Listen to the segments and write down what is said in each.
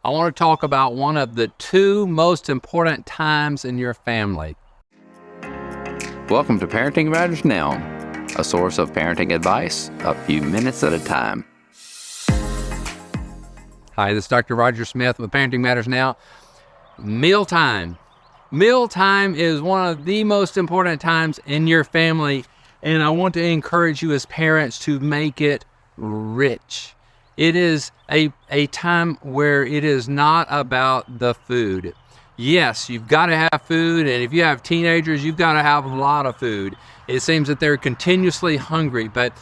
I want to talk about one of the two most important times in your family. Welcome to Parenting Matters Now, a source of parenting advice a few minutes at a time. Hi, this is Dr. Roger Smith with Parenting Matters Now. Mealtime. Mealtime is one of the most important times in your family, and I want to encourage you as parents to make it rich. It is a time where it is not about the food. Yes, you've got to have food, and if you have teenagers, you've got to have a lot of food. It seems that they're continuously hungry, but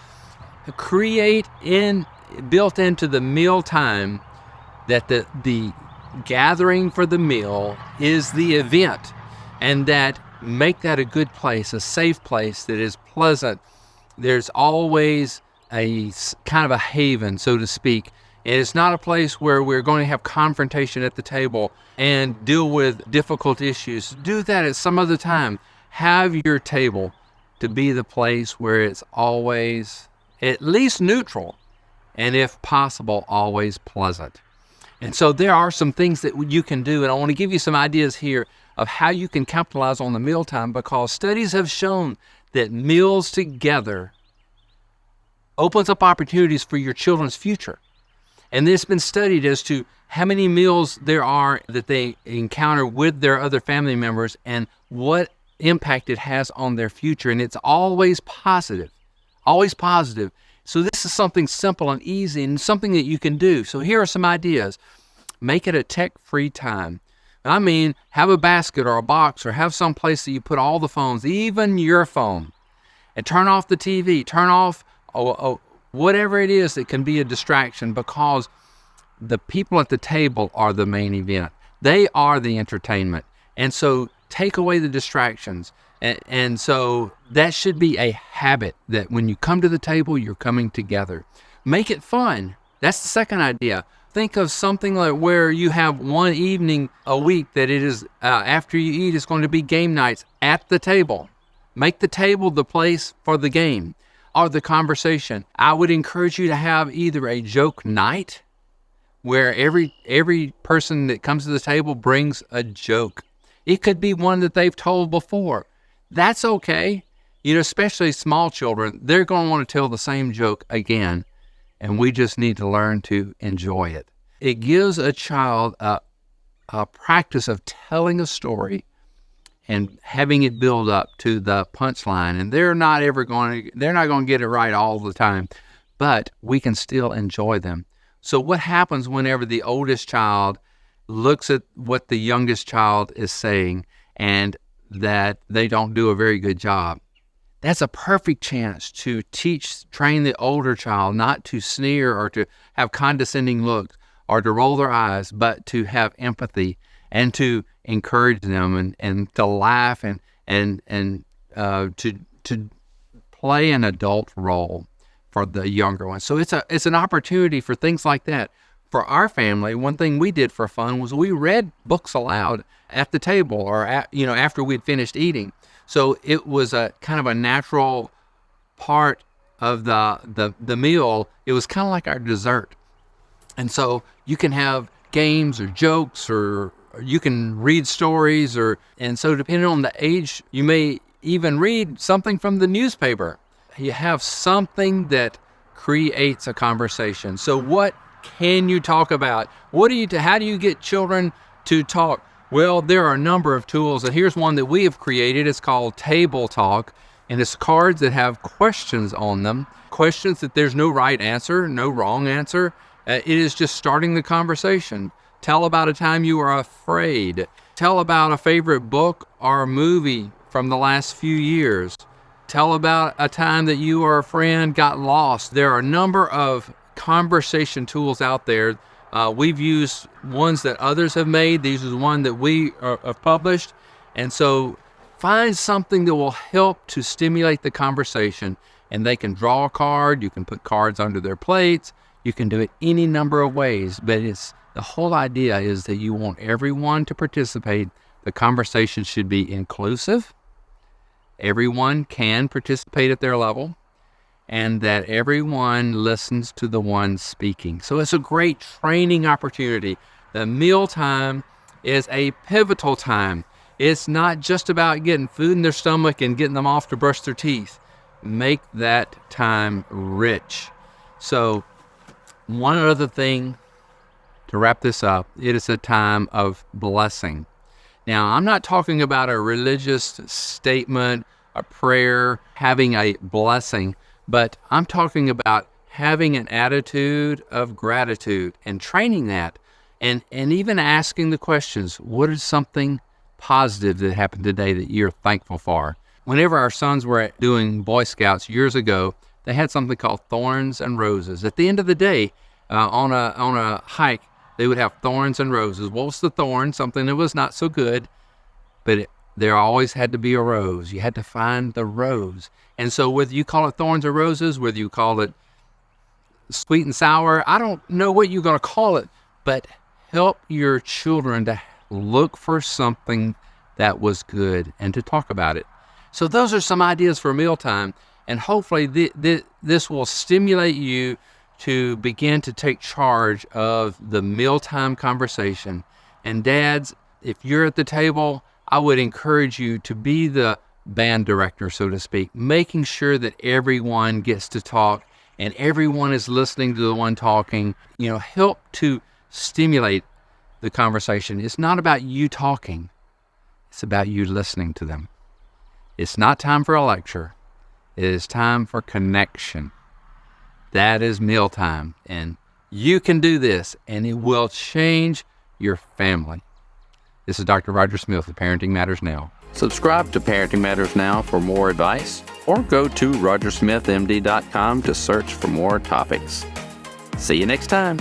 built into the mealtime that the gathering for the meal is the event, and that make that a good place, a safe place that is pleasant. There's always a kind of a haven, so to speak. And it's not a place where we're going to have confrontation at the table and deal with difficult issues. Do that at some other time. Have your table to be the place where it's always at least neutral, and if possible, always pleasant. And so there are some things that you can do, and I want to give you some ideas here of how you can capitalize on the mealtime, because studies have shown that meals together opens up opportunities for your children's future. And it's been studied as to how many meals there are that they encounter with their other family members and what impact it has on their future. And it's always positive, always positive. So this is something simple and easy and something that you can do. So here are some ideas. Make it a tech-free time. I mean, have a basket or a box, or have some place that you put all the phones, even your phone, and turn off the TV, turn off whatever it is that can be a distraction, because the people at the table are the main event. They are the entertainment. And so take away the distractions. And so that should be a habit, that when you come to the table, you're coming together. Make it fun. That's the second idea. Think of something like where you have one evening a week that it is, after you eat, it's going to be game nights at the table. Make the table the place for the game or the conversation. I would encourage you to have either a joke night where every person that comes to the table brings a joke. It could be one that they've told before. That's okay. You know, especially small children, they're going to want to tell the same joke again, and we just need to learn to enjoy it. It gives a child a practice of telling a story and having it build up to the punchline. And they're not going to get it right all the time, but we can still enjoy them. So what happens whenever the oldest child looks at what the youngest child is saying and that they don't do a very good job? That's a perfect chance to train the older child not to sneer or to have condescending looks or to roll their eyes, but to have empathy and to encourage them and to laugh and to play an adult role for the younger ones. So it's an opportunity for things like that. For our family, one thing we did for fun was we read books aloud at the table, or after we'd finished eating. So it was a kind of a natural part of the meal. It was kind of like our dessert. And so you can have games or jokes, or you can read stories, and so depending on the age, you may even read something from the newspaper. You have something that creates a conversation. So what can you talk about? How do you get children to talk? Well, there are a number of tools, and here's one that we have created. It's called Table Talk, and it's cards that have questions on them. Questions that there's no right answer, no wrong answer. It is just starting the conversation. Tell about a time you were afraid. Tell about a favorite book or movie from the last few years. Tell about a time that you or a friend got lost. There are a number of conversation tools out there. We've used ones that others have made. These are the one that we have published. And so find something that will help to stimulate the conversation. And they can draw a card. You can put cards under their plates. You can do it any number of ways. But the whole idea is that you want everyone to participate. The conversation should be inclusive. Everyone can participate at their level, and that everyone listens to the one speaking. So it's a great training opportunity The mealtime is a pivotal time. It's not just about getting food in their stomach and getting them off to brush their teeth. Make that time rich. So, one other thing to wrap this up, it is a time of blessing. Now, I'm not talking about a religious statement, a prayer, having a blessing, but I'm talking about having an attitude of gratitude and training that, and even asking the questions, what is something positive that happened today that you're thankful for? Whenever our sons were doing Boy Scouts years ago, they had something called Thorns and Roses. At the end of the day, on a hike, they would have thorns and roses. What was the thorn? Something that was not so good, but there always had to be a rose. You had to find the rose. And so whether you call it thorns or roses, whether you call it sweet and sour, I don't know what you're going to call it, but help your children to look for something that was good and to talk about it. So those are some ideas for mealtime, and hopefully this will stimulate you to begin to take charge of the mealtime conversation. And dads, if you're at the table, I would encourage you to be the band director, so to speak, making sure that everyone gets to talk and everyone is listening to the one talking. Help to stimulate the conversation. It's not about you talking. It's about you listening to them. It's not time for a lecture. It is time for connection. That is mealtime, and you can do this, and it will change your family. This is Dr. Roger Smith with Parenting Matters Now. Subscribe to Parenting Matters Now for more advice, or go to rogersmithmd.com to search for more topics. See you next time.